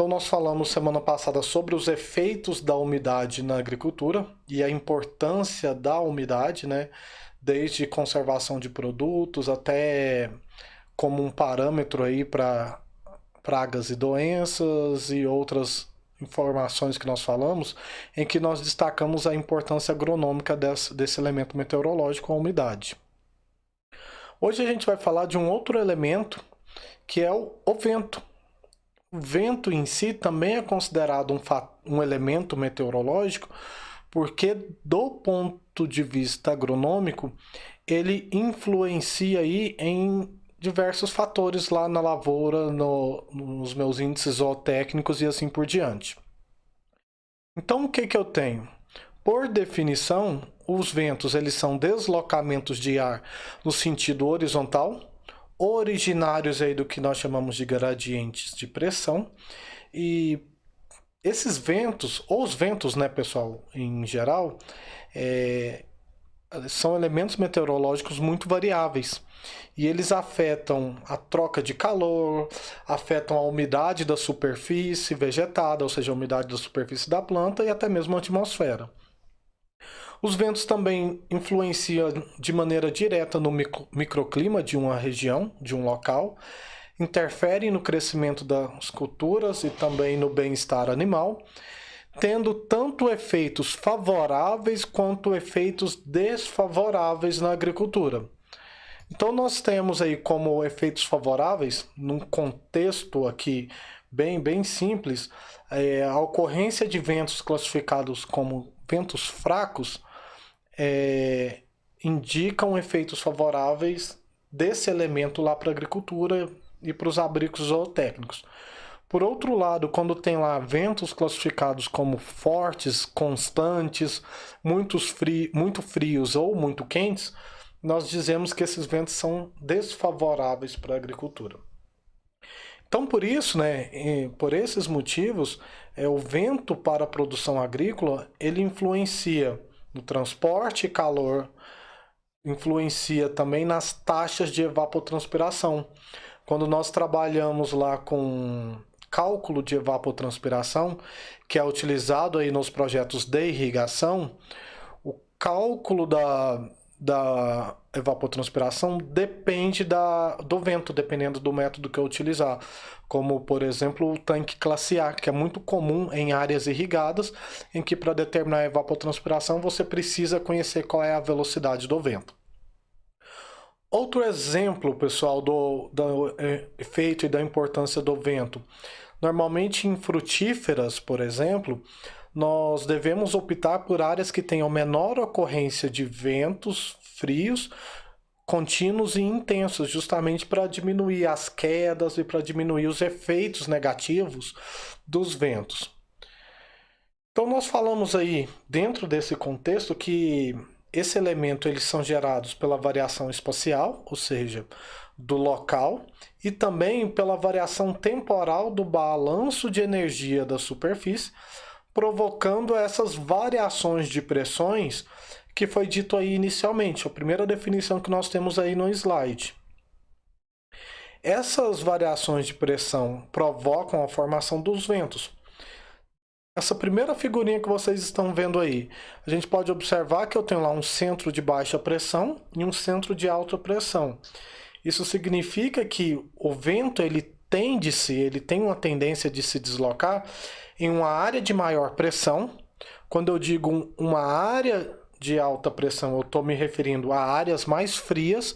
Então nós falamos semana passada sobre os efeitos da umidade na agricultura e a importância da umidade, né? Desde conservação de produtos até como um parâmetro aí para pragas e doenças e outras informações que nós falamos, em que nós destacamos a importância agronômica desse elemento meteorológico, a umidade. Hoje a gente vai falar de um outro elemento que é o vento. O vento em si também é considerado um elemento meteorológico porque, do ponto de vista agronômico, ele influencia aí em diversos fatores lá na lavoura, nos meus índices zootécnicos e assim por diante. Então, o que eu tenho? Por definição, os ventos eles são deslocamentos de ar no sentido horizontal, originários aí do que nós chamamos de gradientes de pressão. E esses ventos, ou os ventos, né, pessoal, em geral, são elementos meteorológicos muito variáveis. E eles afetam a troca de calor, afetam a umidade da superfície vegetada, ou seja, a umidade da superfície da planta e até mesmo a atmosfera. Os ventos também influenciam de maneira direta no microclima de uma região, de um local, interferem no crescimento das culturas e também no bem-estar animal, tendo tanto efeitos favoráveis quanto efeitos desfavoráveis na agricultura. Então nós temos aí como efeitos favoráveis, num contexto aqui bem simples, a ocorrência de ventos classificados como ventos fracos indicam efeitos favoráveis desse elemento lá para a agricultura e para os abrigos zootécnicos. Por outro lado, quando tem lá ventos classificados como fortes, constantes, muito frios ou muito quentes, nós dizemos que esses ventos são desfavoráveis para a agricultura. Então, por isso, né, por esses motivos, o vento para a produção agrícola, ele influencia no transporte e calor, influencia também nas taxas de evapotranspiração. Quando nós trabalhamos lá com cálculo de evapotranspiração, que é utilizado aí nos projetos de irrigação, o cálculo da evapotranspiração depende do vento, dependendo do método que eu utilizar. Como, por exemplo, o tanque classe A, que é muito comum em áreas irrigadas, em que para determinar a evapotranspiração você precisa conhecer qual é a velocidade do vento. Outro exemplo, pessoal, do efeito e da importância do vento. Normalmente em frutíferas, por exemplo, nós devemos optar por áreas que tenham menor ocorrência de ventos frios, contínuos e intensos, justamente para diminuir as quedas e para diminuir os efeitos negativos dos ventos. Então nós falamos aí, dentro desse contexto, que esse elemento eles são gerados pela variação espacial, ou seja, do local, e também pela variação temporal do balanço de energia da superfície, provocando essas variações de pressões que foi dito aí inicialmente, a primeira definição que nós temos aí no slide. Essas variações de pressão provocam a formação dos ventos. Essa primeira figurinha que vocês estão vendo aí, a gente pode observar que eu tenho lá um centro de baixa pressão e um centro de alta pressão. Isso significa que o vento ele tem uma tendência de se deslocar em uma área de maior pressão. Quando eu digo uma área de alta pressão, eu estou me referindo a áreas mais frias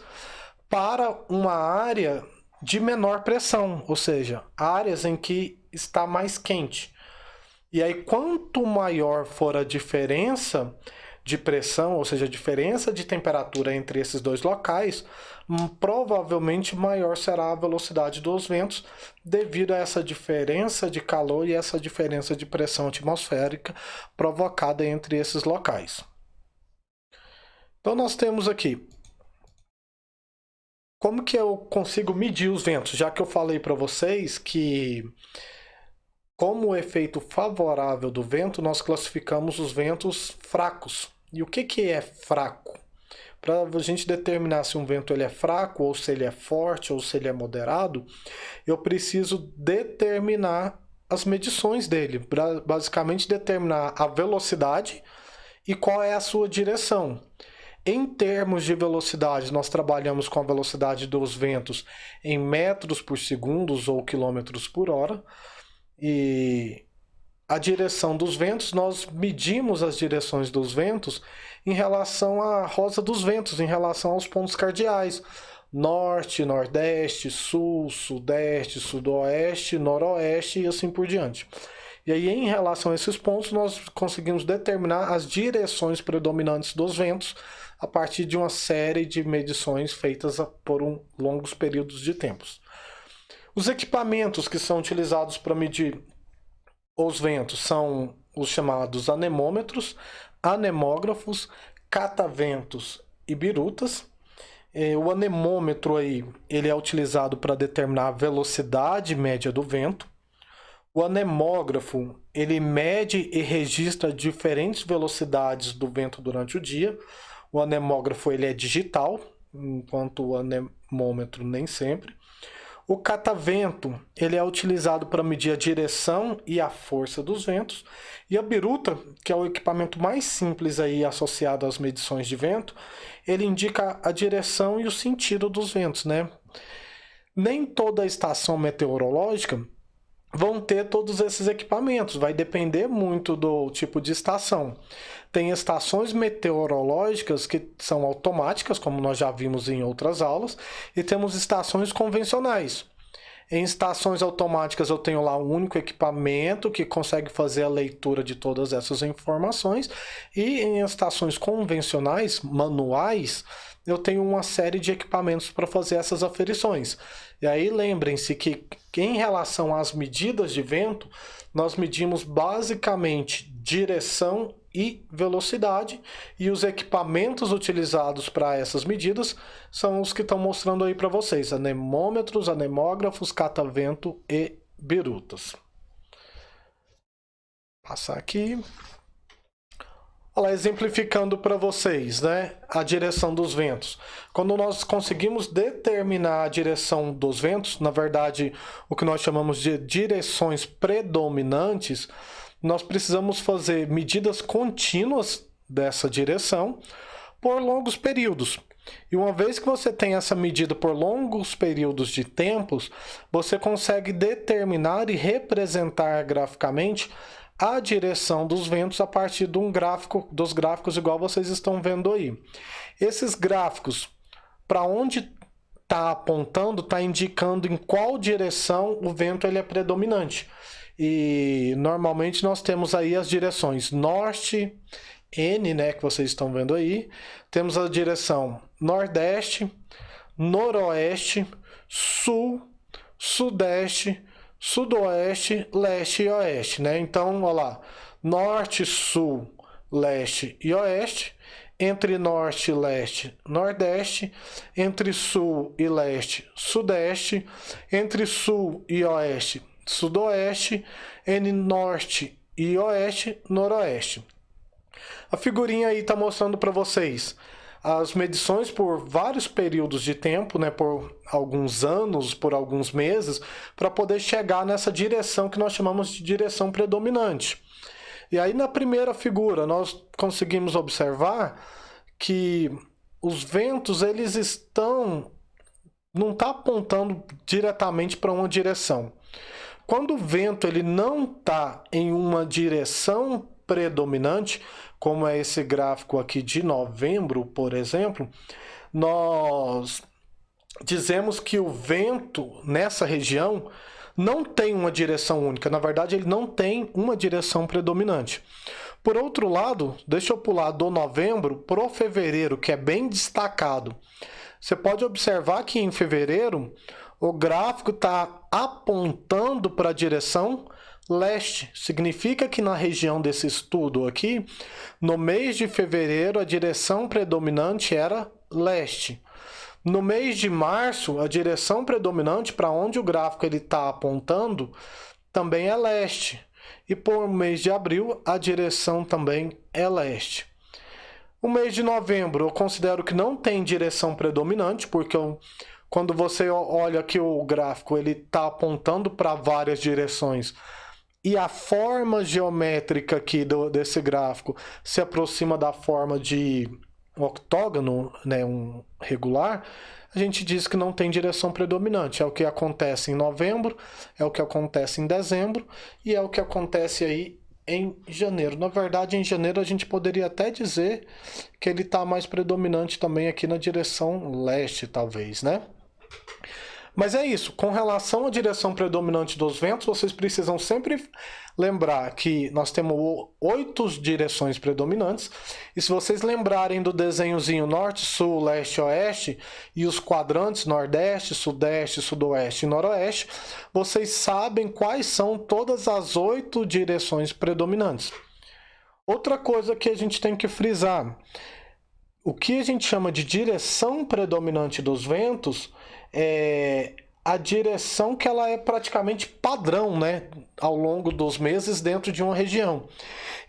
para uma área de menor pressão, ou seja, áreas em que está mais quente. E aí, quanto maior for a diferença de pressão, ou seja, a diferença de temperatura entre esses dois locais, provavelmente maior será a velocidade dos ventos devido a essa diferença de calor e essa diferença de pressão atmosférica provocada entre esses locais. Então nós temos aqui, como que eu consigo medir os ventos? Já que eu falei para vocês que, como efeito favorável do vento, nós classificamos os ventos fracos. E o que é fraco? Para a gente determinar se um vento ele é fraco, ou se ele é forte, ou se ele é moderado, eu preciso determinar as medições dele, basicamente determinar a velocidade e qual é a sua direção. Em termos de velocidade, nós trabalhamos com a velocidade dos ventos em metros por segundo ou quilômetros por hora. E a direção dos ventos, nós medimos as direções dos ventos em relação à rosa dos ventos, em relação aos pontos cardeais. Norte, nordeste, sul, sudeste, sudoeste, noroeste e assim por diante. E aí, em relação a esses pontos, nós conseguimos determinar as direções predominantes dos ventos a partir de uma série de medições feitas por longos períodos de tempos. Os equipamentos que são utilizados para medir os ventos são os chamados anemômetros, anemógrafos, cataventos e birutas. O anemômetro aí, ele é utilizado para determinar a velocidade média do vento. O anemógrafo, ele mede e registra diferentes velocidades do vento durante o dia. O anemógrafo, ele é digital, enquanto o anemômetro nem sempre. O catavento, ele é utilizado para medir a direção e a força dos ventos. E a biruta, que é o equipamento mais simples aí associado às medições de vento, ele indica a direção e o sentido dos ventos, né? Nem toda estação meteorológica vão ter todos esses equipamentos, vai depender muito do tipo de estação. Tem estações meteorológicas que são automáticas, como nós já vimos em outras aulas, e temos estações convencionais. Em estações automáticas eu tenho lá um único equipamento que consegue fazer a leitura de todas essas informações, e em estações convencionais, manuais, eu tenho uma série de equipamentos para fazer essas aferições. E aí lembrem-se que em relação às medidas de vento, nós medimos basicamente direção e velocidade, e os equipamentos utilizados para essas medidas são os que estão mostrando aí para vocês: anemômetros, anemógrafos, catavento e birutas. Passar aqui. Olha lá, exemplificando para vocês, né, a direção dos ventos. Quando nós conseguimos determinar a direção dos ventos, na verdade, o que nós chamamos de direções predominantes, nós precisamos fazer medidas contínuas dessa direção por longos períodos. E uma vez que você tem essa medida por longos períodos de tempos, você consegue determinar e representar graficamente a direção dos ventos a partir de dos gráficos igual vocês estão vendo aí. Esses gráficos, para onde está apontando, está indicando em qual direção o vento ele é predominante. E normalmente nós temos aí as direções norte, N, né, que vocês estão vendo aí. Temos a direção nordeste, noroeste, sul, sudeste, sudoeste, leste e oeste, né? Então, olha lá, norte, sul, leste e oeste, entre norte e leste, nordeste, entre sul e leste, sudeste, entre sul e oeste, sudoeste, entre norte e oeste, noroeste. A figurinha aí está mostrando para vocês as medições por vários períodos de tempo, né, por alguns anos, por alguns meses, para poder chegar nessa direção que nós chamamos de direção predominante. E aí na primeira figura nós conseguimos observar que os ventos eles não está apontando diretamente para uma direção. Quando o vento ele não está em uma direção predominante, como é esse gráfico aqui de novembro, por exemplo, nós dizemos que o vento nessa região não tem uma direção única. Na verdade, ele não tem uma direção predominante. Por outro lado, deixa eu pular do novembro para o fevereiro, que é bem destacado. Você pode observar que em fevereiro o gráfico está apontando para a direção leste. Significa que na região desse estudo aqui, no mês de fevereiro, a direção predominante era leste. No mês de março, a direção predominante para onde o gráfico está apontando também é leste. E por mês de abril, a direção também é leste. O mês de novembro, eu considero que não tem direção predominante, porque quando você olha aqui o gráfico, ele está apontando para várias direções, e a forma geométrica aqui desse gráfico se aproxima da forma de um octógono, né, um regular, a gente diz que não tem direção predominante. É o que acontece em novembro, é o que acontece em dezembro e é o que acontece aí em janeiro. Na verdade, em janeiro a gente poderia até dizer que ele está mais predominante também aqui na direção leste, talvez, né? Mas é isso, com relação à direção predominante dos ventos, vocês precisam sempre lembrar que nós temos 8 direções predominantes, e se vocês lembrarem do desenhozinho norte, sul, leste, oeste, e os quadrantes nordeste, sudeste, sudoeste e noroeste, vocês sabem quais são todas as 8 direções predominantes. Outra coisa que a gente tem que frisar, o que a gente chama de direção predominante dos ventos é a direção que ela é praticamente padrão, né, ao longo dos meses dentro de uma região.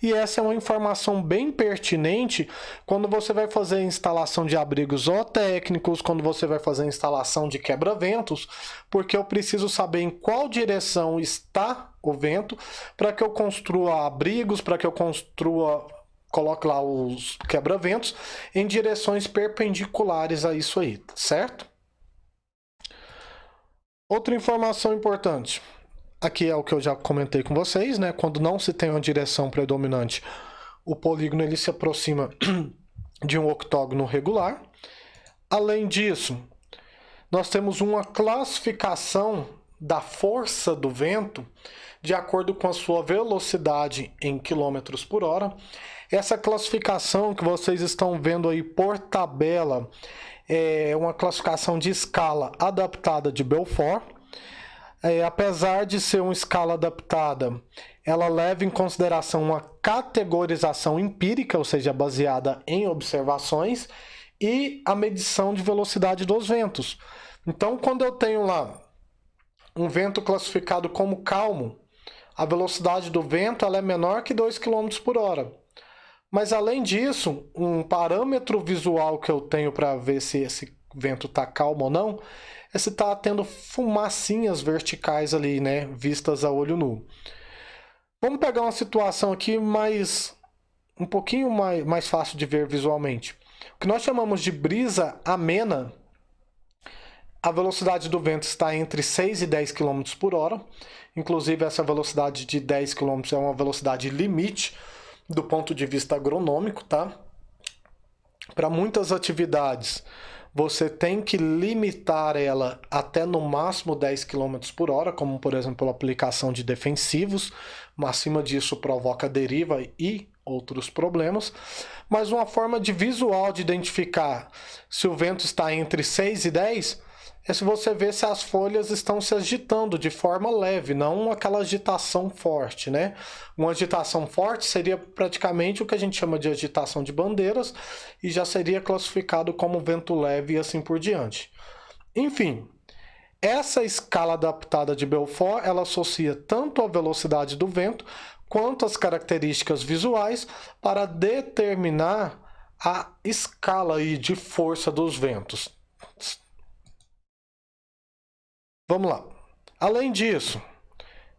E essa é uma informação bem pertinente quando você vai fazer a instalação de abrigos zootécnicos, quando você vai fazer a instalação de quebra-ventos, porque eu preciso saber em qual direção está o vento para que eu construa abrigos, para que eu coloque lá os quebra-ventos em direções perpendiculares a isso aí, certo? Outra informação importante, aqui é o que eu já comentei com vocês, né? Quando não se tem uma direção predominante, o polígono ele se aproxima de um octógono regular. Além disso, nós temos uma classificação da força do vento de acordo com a sua velocidade em quilômetros por hora. Essa classificação que vocês estão vendo aí por tabela é uma classificação de escala adaptada de Belfort. Apesar de ser uma escala adaptada, ela leva em consideração uma categorização empírica, ou seja, baseada em observações, e a medição de velocidade dos ventos. Então, quando eu tenho lá um vento classificado como calmo, a velocidade do vento ela é menor que 2 km por hora. Mas, além disso, um parâmetro visual que eu tenho para ver se esse vento está calmo ou não é se está tendo fumacinhas verticais ali, né, vistas a olho nu. Vamos pegar uma situação aqui um pouquinho mais fácil de ver visualmente. O que nós chamamos de brisa amena, a velocidade do vento está entre 6 e 10 km por hora. Inclusive, essa velocidade de 10 km é uma velocidade limite do ponto de vista agronômico, tá? Para muitas atividades, você tem que limitar ela até no máximo 10 km por hora, como por exemplo a aplicação de defensivos, mas acima disso provoca deriva e outros problemas. Mas uma forma de visual de identificar se o vento está entre 6 e 10 é se você vê se as folhas estão se agitando de forma leve, não aquela agitação forte, né? Uma agitação forte seria praticamente o que a gente chama de agitação de bandeiras e já seria classificado como vento leve e assim por diante. Enfim, essa escala adaptada de Belfort, ela associa tanto a velocidade do vento quanto as características visuais para determinar a escala aí de força dos ventos. Vamos lá. Além disso,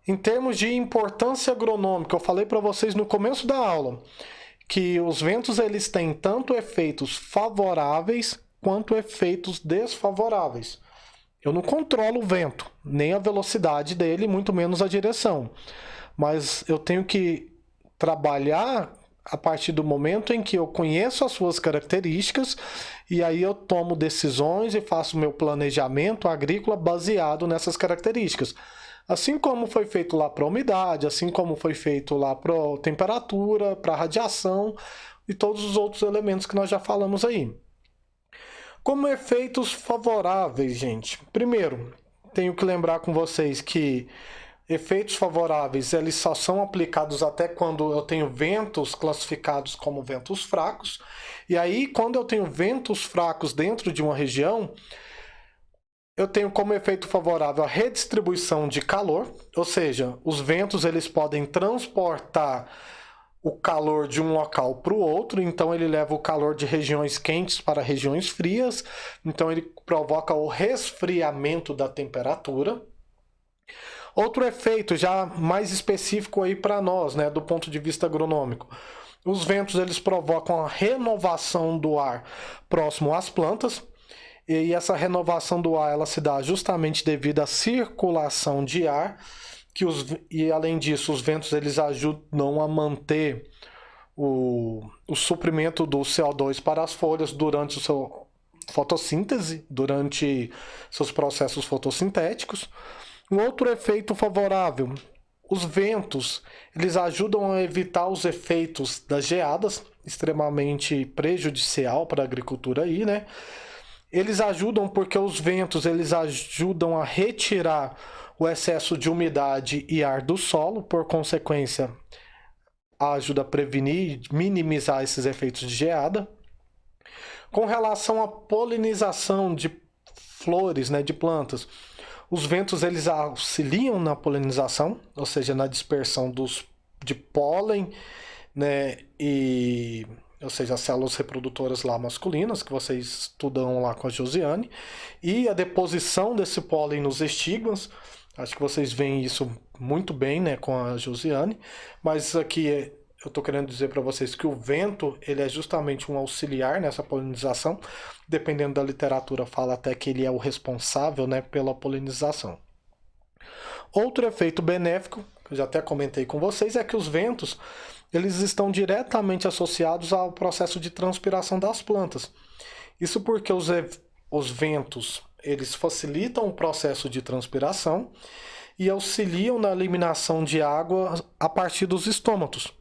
em termos de importância agronômica, eu falei para vocês no começo da aula que os ventos eles têm tanto efeitos favoráveis quanto efeitos desfavoráveis. Eu não controlo o vento, nem a velocidade dele, muito menos a direção. Mas eu tenho que trabalhar a partir do momento em que eu conheço as suas características e aí eu tomo decisões e faço meu planejamento agrícola baseado nessas características. Assim como foi feito lá para a umidade, assim como foi feito lá para a temperatura, para a radiação e todos os outros elementos que nós já falamos aí. Como efeitos favoráveis, gente. Primeiro, tenho que lembrar com vocês que efeitos favoráveis, eles só são aplicados até quando eu tenho ventos classificados como ventos fracos. E aí, quando eu tenho ventos fracos dentro de uma região, eu tenho como efeito favorável a redistribuição de calor, ou seja, os ventos eles podem transportar o calor de um local para o outro, então ele leva o calor de regiões quentes para regiões frias, então ele provoca o resfriamento da temperatura. Outro efeito já mais específico aí para nós, né, do ponto de vista agronômico. Os ventos eles provocam a renovação do ar próximo às plantas, e essa renovação do ar ela se dá justamente devido à circulação de ar, e além disso os ventos eles ajudam a manter o suprimento do CO2 para as folhas durante o seu fotossíntese, durante seus processos fotossintéticos. Um outro efeito favorável, os ventos, eles ajudam a evitar os efeitos das geadas, extremamente prejudicial para a agricultura aí, né? Eles ajudam porque os ventos, eles ajudam a retirar o excesso de umidade e ar do solo, por consequência, ajuda a prevenir, minimizar esses efeitos de geada. Com relação à polinização de flores, né, de plantas, os ventos eles auxiliam na polinização, ou seja, na dispersão de pólen, né, ou seja, as células reprodutoras lá masculinas, que vocês estudam lá com a Josiane, e a deposição desse pólen nos estigmas. Acho que vocês veem isso muito bem, né, com a Josiane, mas aqui eu estou querendo dizer para vocês que o vento ele é justamente um auxiliar nessa polinização. Dependendo da literatura, fala até que ele é o responsável, né, pela polinização. Outro efeito benéfico, que eu já até comentei com vocês, é que os ventos eles estão diretamente associados ao processo de transpiração das plantas. Isso porque os ventos eles facilitam o processo de transpiração e auxiliam na eliminação de água a partir dos estômatos.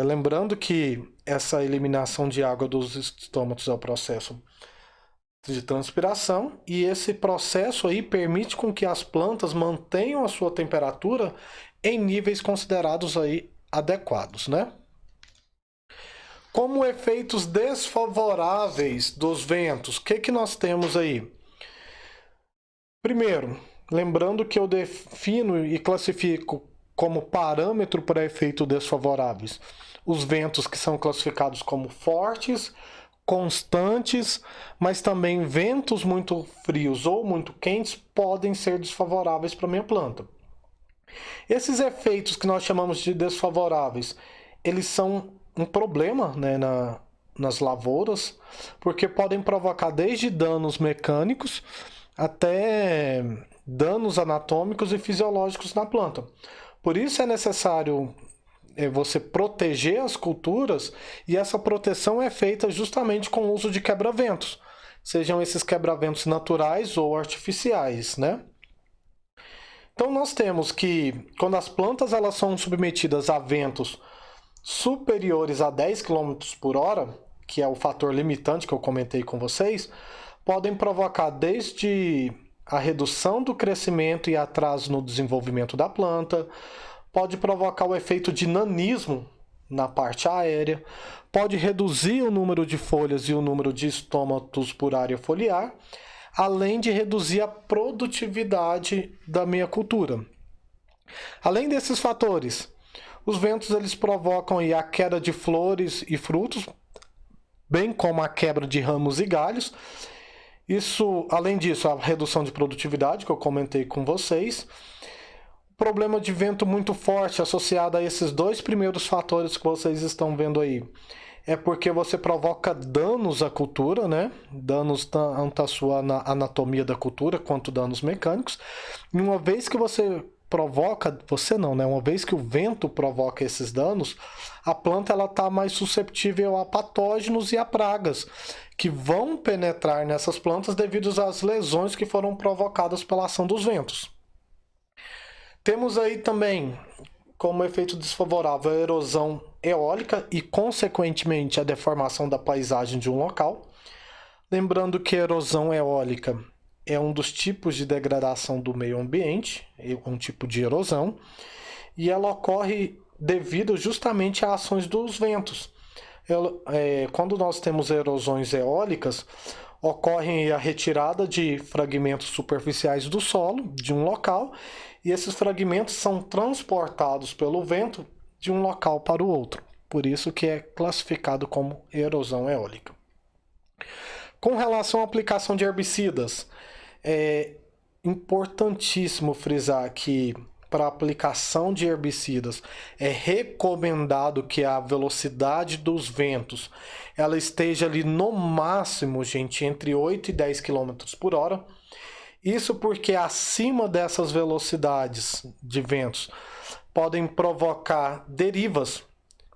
Lembrando que essa eliminação de água dos estômatos é o processo de transpiração, e esse processo aí permite com que as plantas mantenham a sua temperatura em níveis considerados aí adequados, né? Como efeitos desfavoráveis dos ventos, o que nós temos aí? Primeiro, lembrando que eu defino e classifico como parâmetro para efeitos desfavoráveis os ventos que são classificados como fortes, constantes, mas também ventos muito frios ou muito quentes podem ser desfavoráveis para a minha planta. Esses efeitos que nós chamamos de desfavoráveis, eles são um problema, né, nas lavouras, porque podem provocar desde danos mecânicos até danos anatômicos e fisiológicos na planta. Por isso é necessário você proteger as culturas, e essa proteção é feita justamente com o uso de quebra-ventos, sejam esses quebra-ventos naturais ou artificiais, né? Então nós temos que quando as plantas elas são submetidas a ventos superiores a 10 km por hora, que é o fator limitante que eu comentei com vocês, podem provocar desde a redução do crescimento e atraso no desenvolvimento da planta, pode provocar o efeito de nanismo na parte aérea, pode reduzir o número de folhas e o número de estômatos por área foliar, além de reduzir a produtividade da minha cultura. Além desses fatores, os ventos eles provocam aí a queda de flores e frutos, bem como a quebra de ramos e galhos. Isso, além disso, a redução de produtividade que eu comentei com vocês. Problema de vento muito forte associado a esses dois primeiros fatores que vocês estão vendo aí é porque você provoca danos à cultura, né? Danos tanto à sua anatomia da cultura quanto danos mecânicos. E uma vez que você provoca, você não, né? Uma vez que o vento provoca esses danos, a planta ela está mais susceptível a patógenos e a pragas que vão penetrar nessas plantas devido às lesões que foram provocadas pela ação dos ventos. Temos aí também, como efeito desfavorável, a erosão eólica e, consequentemente, a deformação da paisagem de um local. Lembrando que a erosão eólica é um dos tipos de degradação do meio ambiente, um tipo de erosão, e ela ocorre devido justamente a ações dos ventos. Quando nós temos erosões eólicas, ocorre a retirada de fragmentos superficiais do solo de um local, e esses fragmentos são transportados pelo vento de um local para o outro. Por isso que é classificado como erosão eólica. Com relação à aplicação de herbicidas, importantíssimo frisar que para aplicação de herbicidas é recomendado que a velocidade dos ventos ela esteja ali no máximo, gente, entre 8 e 10 quilômetros por hora. Isso porque acima dessas velocidades de ventos podem provocar derivas.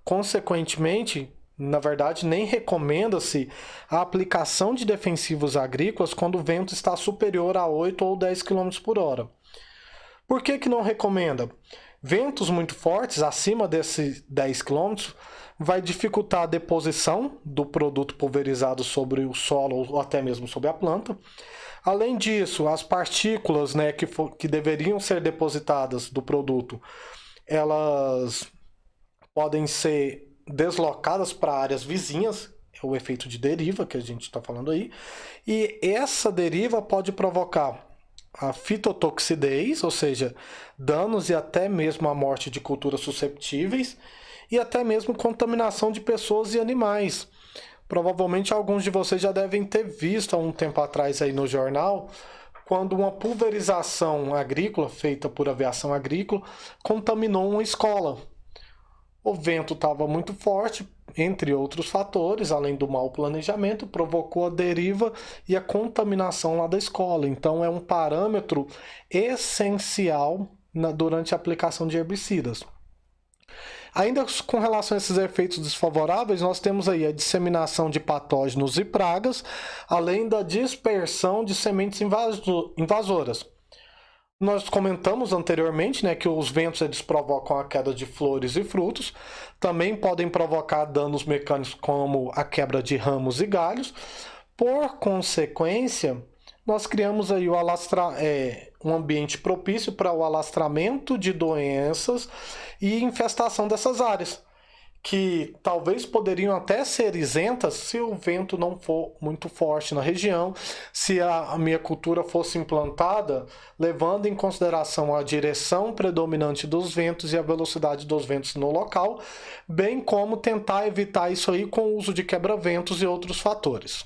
Consequentemente, na verdade, nem recomenda-se a aplicação de defensivos agrícolas quando o vento está superior a 8 ou 10 quilômetros por hora. Por que não recomenda? Ventos muito fortes, acima desses 10 quilômetros, vai dificultar a deposição do produto pulverizado sobre o solo ou até mesmo sobre a planta. Além disso, as partículas, né, que deveriam ser depositadas do produto, elas podem ser deslocadas para áreas vizinhas, é o efeito de deriva que a gente está falando aí, e essa deriva pode provocar a fitotoxidez, ou seja, danos e até mesmo a morte de culturas susceptíveis, e até mesmo contaminação de pessoas e animais. Provavelmente alguns de vocês já devem ter visto há um tempo atrás aí no jornal, quando uma pulverização agrícola feita por aviação agrícola contaminou uma escola. O vento estava muito forte, entre outros fatores, além do mau planejamento, provocou a deriva e a contaminação lá da escola. Então é um parâmetro essencial durante a aplicação de herbicidas. Ainda com relação a esses efeitos desfavoráveis, nós temos aí a disseminação de patógenos e pragas, além da dispersão de sementes invasoras. Nós comentamos anteriormente, né, que os ventos eles provocam a queda de flores e frutos, também podem provocar danos mecânicos como a quebra de ramos e galhos. Por consequência, nós criamos aí um ambiente propício para o alastramento de doenças e infestação dessas áreas, que talvez poderiam até ser isentas se o vento não for muito forte na região, se a minha cultura fosse implantada levando em consideração a direção predominante dos ventos e a velocidade dos ventos no local, bem como tentar evitar isso aí com o uso de quebra-ventos e outros fatores.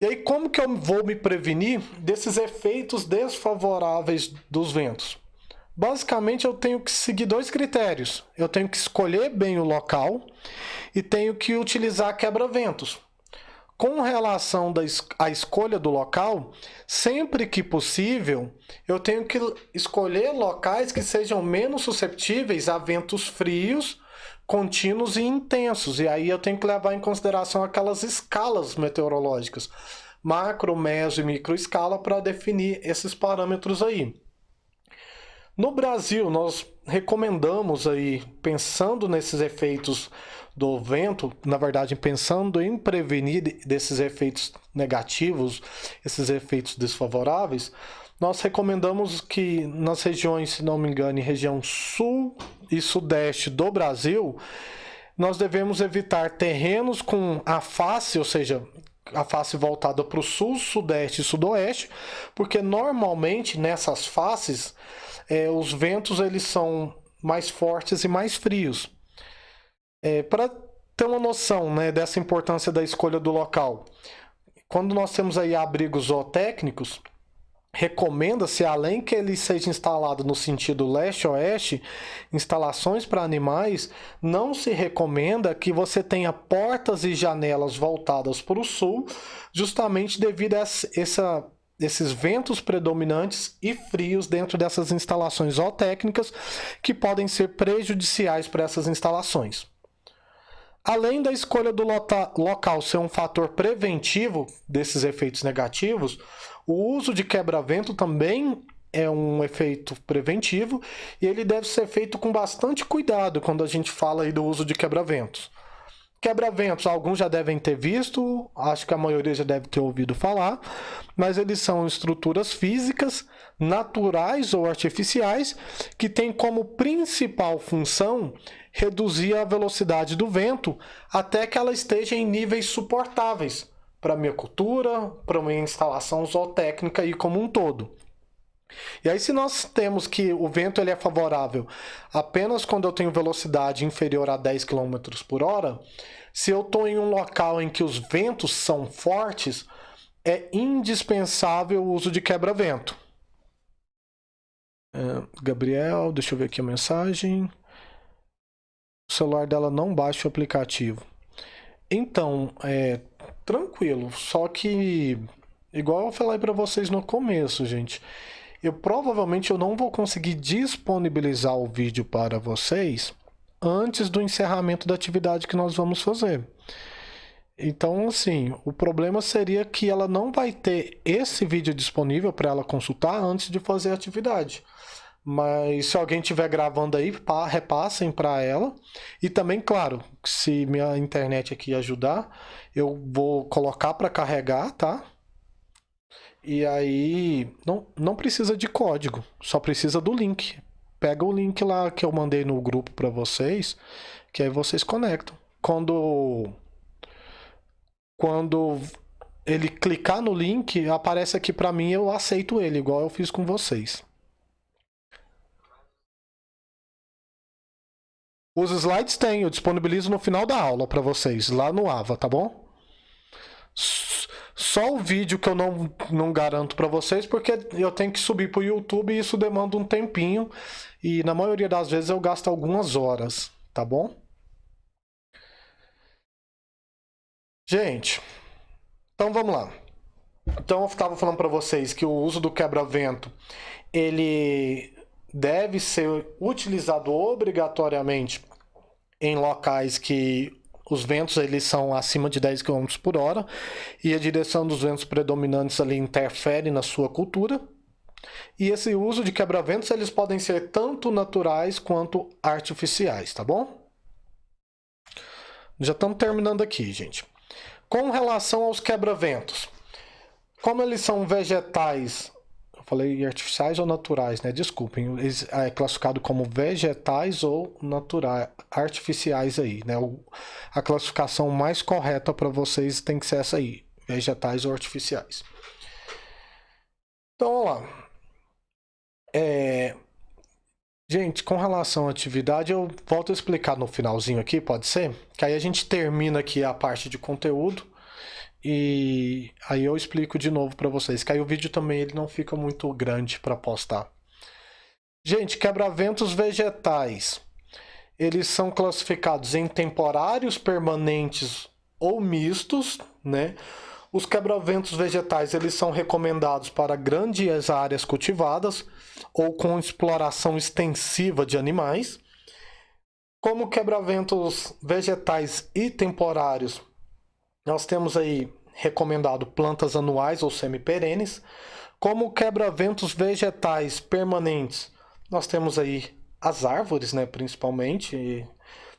E aí, como que eu vou me prevenir desses efeitos desfavoráveis dos ventos? Basicamente, eu tenho que seguir dois critérios. Eu tenho que escolher bem o local e tenho que utilizar quebra-ventos. Com relação à escolha do local, sempre que possível, eu tenho que escolher locais que sejam menos susceptíveis a ventos frios, contínuos e intensos. E aí eu tenho que levar em consideração aquelas escalas meteorológicas, macro, meso e microescala, para definir esses parâmetros aí. No Brasil, nós recomendamos aí, pensando nesses efeitos do vento, na verdade, pensando em prevenir desses efeitos negativos, esses efeitos desfavoráveis, nós recomendamos que nas regiões, se não me engano, em região sul e sudeste do Brasil, nós devemos evitar terrenos com a face, ou seja, a face voltada para o sul, sudeste e sudoeste, porque normalmente nessas faces os ventos eles são mais fortes e mais frios. Para ter uma noção, né, dessa importância da escolha do local, quando nós temos aí abrigos zootécnicos, recomenda-se, além que ele seja instalado no sentido leste-oeste, instalações para animais, não se recomenda que você tenha portas e janelas voltadas para o sul, justamente devido a esses ventos predominantes e frios dentro dessas instalações zootécnicas que podem ser prejudiciais para essas instalações. Além da escolha do local ser um fator preventivo desses efeitos negativos, o uso de quebra-vento também é um efeito preventivo e ele deve ser feito com bastante cuidado quando a gente fala aí do uso de quebra-ventos. Quebra-ventos, alguns já devem ter visto, acho que a maioria já deve ter ouvido falar, mas eles são estruturas físicas, naturais ou artificiais, que têm como principal função reduzir a velocidade do vento até que ela esteja em níveis suportáveis para a minha cultura, para a minha instalação zootécnica e como um todo. E aí, se nós temos que o vento ele é favorável apenas quando eu tenho velocidade inferior a 10 km por hora, se eu estou em um local em que os ventos são fortes, é indispensável o uso de quebra-vento. Gabriel, deixa eu ver aqui a mensagem. O celular dela não baixa o aplicativo. Então, tranquilo. Só que, igual eu falei para vocês no começo, gente, provavelmente eu não vou conseguir disponibilizar o vídeo para vocês antes do encerramento da atividade que nós vamos fazer. Então, assim, o problema seria que ela não vai ter esse vídeo disponível para ela consultar antes de fazer a atividade. Mas se alguém estiver gravando aí, repassem para ela. E também, claro, se minha internet aqui ajudar, eu vou colocar para carregar, tá? E aí não precisa de código, só precisa do link. Pega o link lá que eu mandei no grupo para vocês, que aí vocês conectam. Quando ele clicar no link, aparece aqui para mim, eu aceito ele, igual eu fiz com vocês. Os slides tem, eu disponibilizo no final da aula para vocês, lá no Ava, tá bom? Só o vídeo que eu não garanto para vocês, porque eu tenho que subir pro YouTube e isso demanda um tempinho. E na maioria das vezes eu gasto algumas horas, tá bom? Gente, então vamos lá. Então eu estava falando para vocês que o uso do quebra-vento, ele deve ser utilizado obrigatoriamente em locais que os ventos eles são acima de 10 km por hora e a direção dos ventos predominantes ali interfere na sua cultura. E esse uso de quebra-ventos eles podem ser tanto naturais quanto artificiais, tá bom? Já estamos terminando aqui, gente. Com relação aos quebra-ventos, como eles são vegetais, eu falei artificiais ou naturais, né? Desculpem, é classificado como vegetais ou naturais, artificiais aí, né? A classificação mais correta para vocês tem que ser essa aí, vegetais ou artificiais. Então, vamos lá. Gente, com relação à atividade, eu volto a explicar no finalzinho aqui, pode ser? Que aí a gente termina aqui a parte de conteúdo e aí eu explico de novo para vocês, que aí o vídeo também ele não fica muito grande para postar. Gente, quebra-ventos vegetais, eles são classificados em temporários, permanentes ou mistos, né? Os quebra-ventos vegetais eles são recomendados para grandes áreas cultivadas ou com exploração extensiva de animais. Como quebra-ventos vegetais e temporários, nós temos aí recomendado plantas anuais ou semiperenes. Como quebra-ventos vegetais permanentes, nós temos aí as árvores, né, principalmente,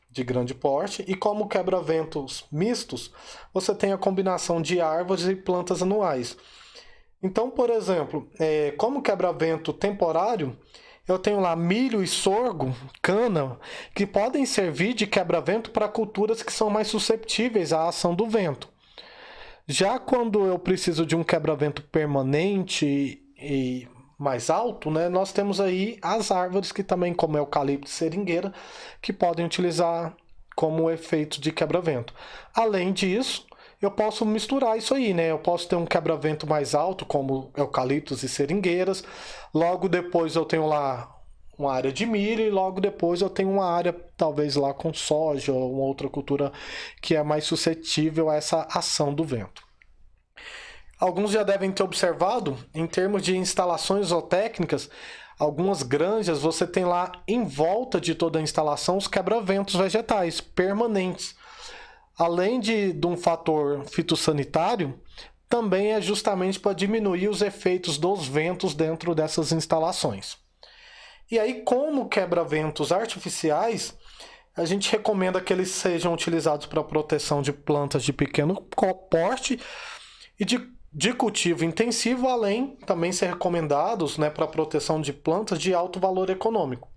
de grande porte. E como quebra-ventos mistos, você tem a combinação de árvores e plantas anuais. Então, por exemplo, como quebra-vento temporário, eu tenho lá milho e sorgo, cana, que podem servir de quebra-vento para culturas que são mais susceptíveis à ação do vento. Já quando eu preciso de um quebra-vento permanente e mais alto, né, nós temos aí as árvores que também, como eucalipto e seringueira, que podem utilizar como efeito de quebra-vento. Além disso, eu posso misturar isso aí, né? Eu posso ter um quebra-vento mais alto, como eucaliptos e seringueiras. Logo depois eu tenho lá uma área de milho e logo depois eu tenho uma área talvez lá com soja ou uma outra cultura que é mais suscetível a essa ação do vento. Alguns já devem ter observado, em termos de instalações zootécnicas, algumas granjas você tem lá em volta de toda a instalação os quebra-ventos vegetais permanentes. Além de um fator fitossanitário, também é justamente para diminuir os efeitos dos ventos dentro dessas instalações. E aí, como quebra-ventos artificiais, a gente recomenda que eles sejam utilizados para proteção de plantas de pequeno porte e de cultivo intensivo, além também ser recomendados, né, para proteção de plantas de alto valor econômico.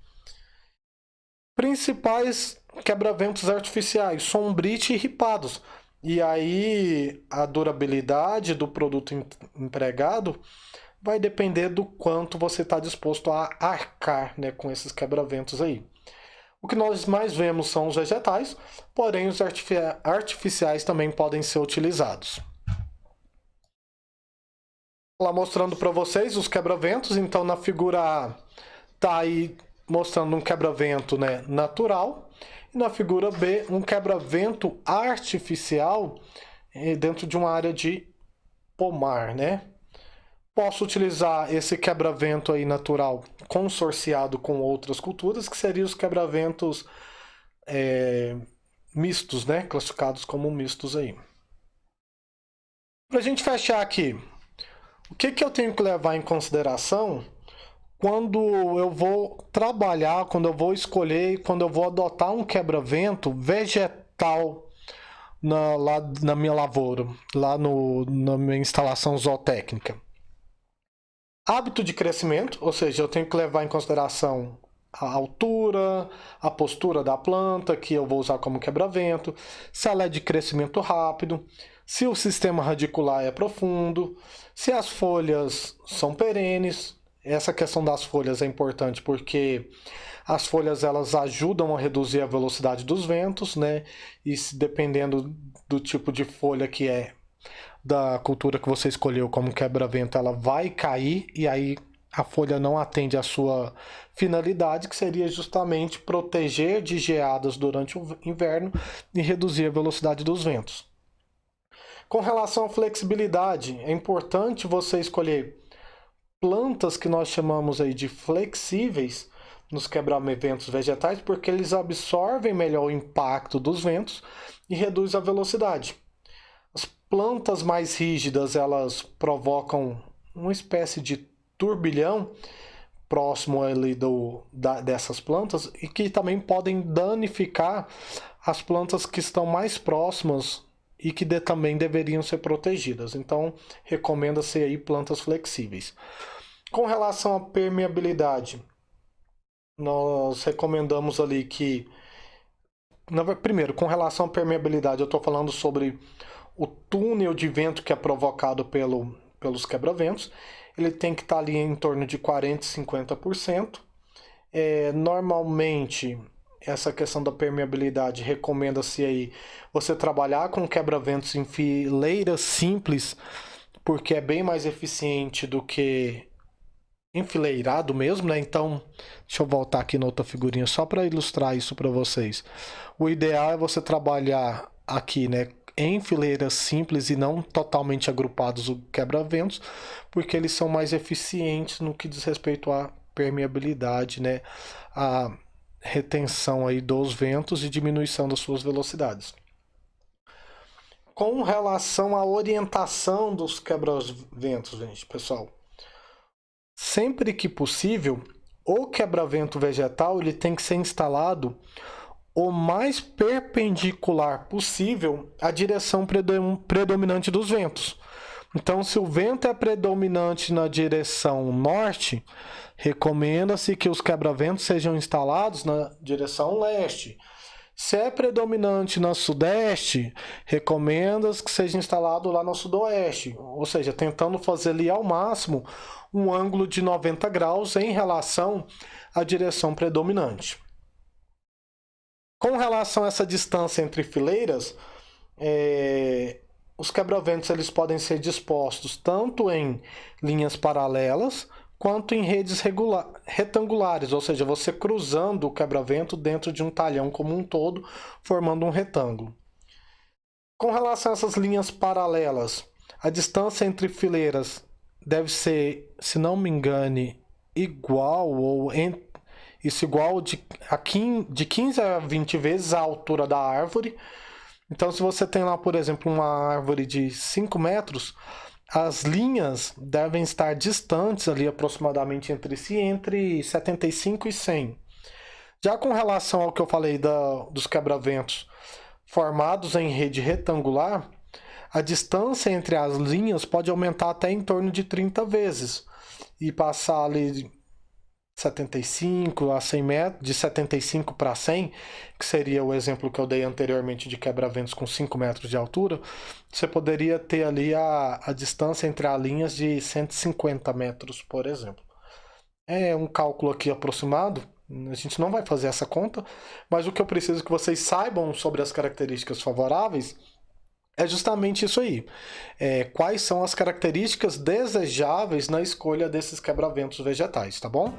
Principais quebra-ventos artificiais, sombrite e ripados. E aí a durabilidade do produto empregado vai depender do quanto você está disposto a arcar, né, com esses quebra-ventos aí. O que nós mais vemos são os vegetais, porém os artificiais também podem ser utilizados. Lá mostrando para vocês os quebra-ventos. Então na figura A tá aí mostrando um quebra-vento, né, natural, e na figura B um quebra-vento artificial dentro de uma área de pomar, né? Posso utilizar esse quebra-vento aí natural consorciado com outras culturas, que seriam os quebra-ventos mistos, né? Classificados como mistos aí. Para a gente fechar aqui, o que eu tenho que levar em consideração quando eu vou trabalhar, quando eu vou escolher, quando eu vou adotar um quebra-vento vegetal lá na minha lavoura, lá na minha instalação zootécnica? Hábito de crescimento, ou seja, eu tenho que levar em consideração a altura, a postura da planta, que eu vou usar como quebra-vento, se ela é de crescimento rápido, se o sistema radicular é profundo, se as folhas são perenes. Essa questão das folhas é importante porque as folhas elas ajudam a reduzir a velocidade dos ventos, né? E dependendo do tipo de folha que é, da cultura que você escolheu como quebra-vento, ela vai cair e aí a folha não atende à sua finalidade, que seria justamente proteger de geadas durante o inverno e reduzir a velocidade dos ventos. Com relação à flexibilidade, é importante você escolher plantas que nós chamamos aí de flexíveis nos quebra-ventos vegetais, porque eles absorvem melhor o impacto dos ventos e reduz a velocidade. As plantas mais rígidas, elas provocam uma espécie de turbilhão próximo ali dessas plantas e que também podem danificar as plantas que estão mais próximas e que também deveriam ser protegidas. Então, recomenda-se aí plantas flexíveis. Com relação à permeabilidade, nós recomendamos ali que... Primeiro, com relação à permeabilidade, eu estou falando sobre o túnel de vento que é provocado pelos quebra-ventos. Ele tem que estar ali em torno de 40% e 50%. Normalmente, essa questão da permeabilidade, recomenda-se aí você trabalhar com quebra-ventos em fileiras simples, porque é bem mais eficiente do que enfileirado mesmo, né? Então, deixa eu voltar aqui na outra figurinha só para ilustrar isso para vocês. O ideal é você trabalhar aqui, né, em fileiras simples e não totalmente agrupados o quebra-ventos, porque eles são mais eficientes no que diz respeito à permeabilidade, né, a retenção aí dos ventos e diminuição das suas velocidades. Com relação à orientação dos quebra-ventos, gente, pessoal, sempre que possível, o quebra-vento vegetal ele tem que ser instalado o mais perpendicular possível à direção predominante dos ventos. Então, se o vento é predominante na direção norte, recomenda-se que os quebra-ventos sejam instalados na direção leste. Se é predominante na sudeste, recomenda-se que seja instalado lá no sudoeste, ou seja, tentando fazer ali ao máximo um ângulo de 90 graus em relação à direção predominante. Com relação a essa distância entre fileiras, os quebra-ventos eles podem ser dispostos tanto em linhas paralelas quanto em redes retangulares, ou seja, você cruzando o quebra-vento dentro de um talhão como um todo, formando um retângulo. Com relação a essas linhas paralelas, a distância entre fileiras deve ser, se não me engane, igual ou isso igual de 15 a 20 vezes a altura da árvore. Então, se você tem lá, por exemplo, uma árvore de 5 metros, as linhas devem estar distantes ali aproximadamente entre si, entre 75 e 100. Já com relação ao que eu falei dos quebra-ventos formados em rede retangular, a distância entre as linhas pode aumentar até em torno de 30 vezes e passar ali 75 a 100 metros, de 75 para 100, que seria o exemplo que eu dei anteriormente de quebra-ventos com 5 metros de altura, você poderia ter ali a distância entre as linhas de 150 metros, por exemplo. É um cálculo aqui aproximado, a gente não vai fazer essa conta, mas o que eu preciso que vocês saibam sobre as características favoráveis É justamente isso aí. Quais são as características desejáveis na escolha desses quebra-ventos vegetais, tá bom?